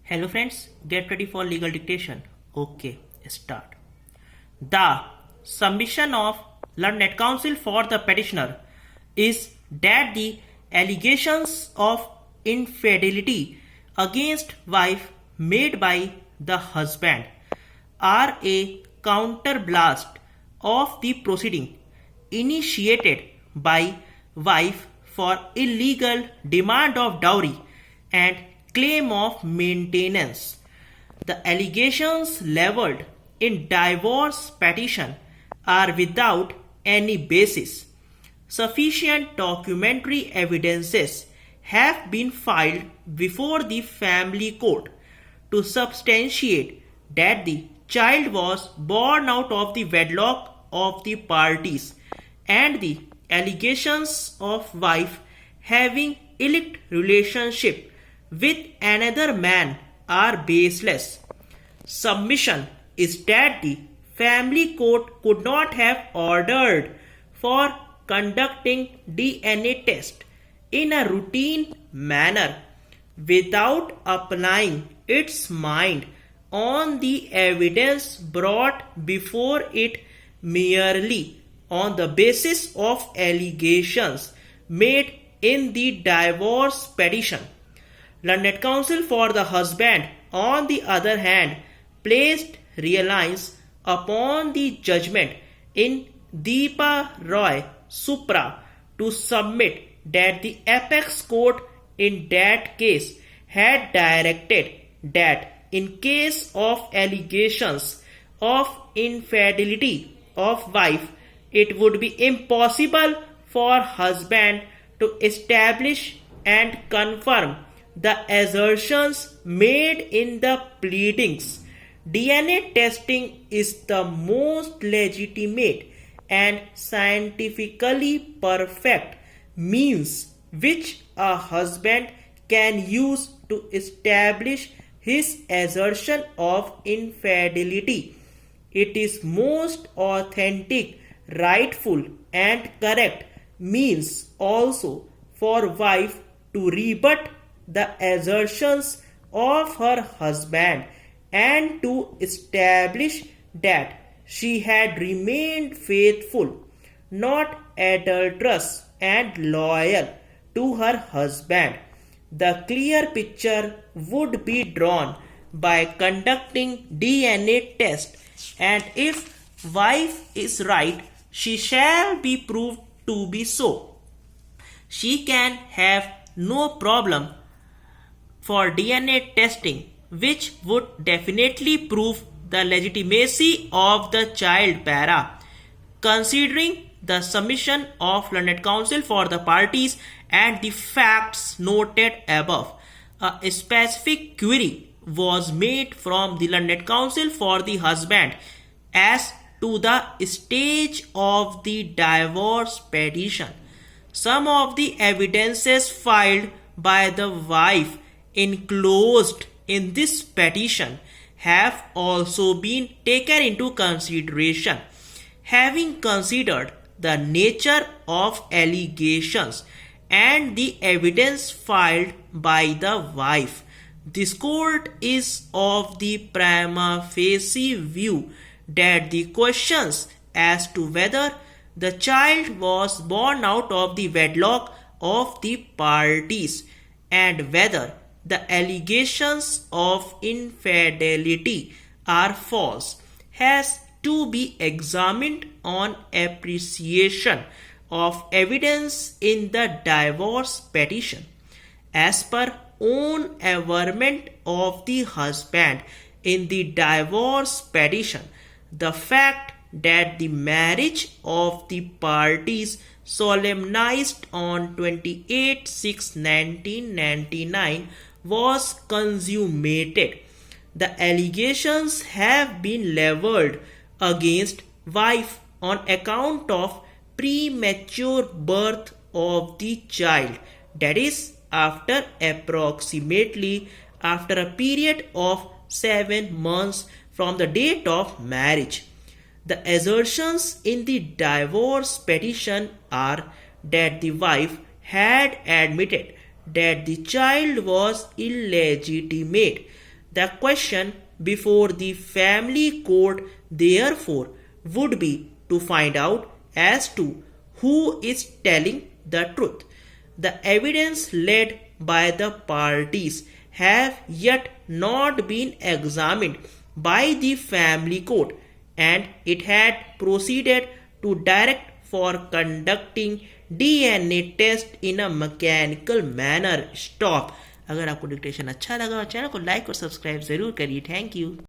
Hello friends, get ready for legal dictation. Okay, start. The submission of Learned Counsel for the petitioner is that the allegations of infidelity against wife made by the husband are a counterblast of the proceeding initiated by wife for illegal demand of dowry and claim of maintenance. The allegations leveled in divorce petition are without any basis. Sufficient documentary evidences have been filed before the family court to substantiate that the child was born out of the wedlock of the parties, and the allegations of wife having illicit relationship with another man are baseless. Submission is that the family court could not have ordered for conducting DNA test in a routine manner without applying its mind on the evidence brought before it merely on the basis of allegations made in the divorce petition. Learned Counsel for the husband, on the other hand, placed reliance upon the judgment in Deepa Roy Supra to submit that the apex court in that case had directed that in case of allegations of infidelity of wife, it would be impossible for husband to establish and confirm the assertions made in the pleadings. DNA testing is the most legitimate and scientifically perfect means which a husband can use to establish his assertion of infidelity. It is most authentic, rightful, and correct means also for wife to rebut the assertions of her husband and to establish that she had remained faithful, not adulterous, and loyal to her husband. The clear picture would be drawn by conducting DNA test, and if wife is right, she shall be proved to be so. She can have no problem for DNA testing, which would definitely prove the legitimacy of the child para. Considering the submission of Learned Counsel for the parties and the facts noted above, a specific query was made from the Learned Counsel for the husband as to the stage of the divorce petition. Some of the evidences filed by the wife enclosed in this petition have also been taken into consideration. Having considered the nature of allegations and the evidence filed by the wife, this court is of the prima facie view that the questions as to whether the child was born out of the wedlock of the parties and whether the allegations of infidelity are false has to be examined on appreciation of evidence in the divorce petition. As per own averment of the husband in the divorce petition, the fact that the marriage of the parties solemnized on 28/6/1999 was consummated. The allegations have been leveled against wife on account of premature birth of the child, that is after a period of 7 months from the date of marriage. The assertions in the divorce petition are that the wife had admitted that the child was illegitimate, The question before the family court, therefore, would be to find out as to who is telling the truth. The evidence led by the parties have yet not been examined by the family court, and it had proceeded to direct for conducting DNA test in a mechanical manner. Stop. अगर आपको dictation अच्छा लगा channel को like और subscribe जरूर करिए. Thank you.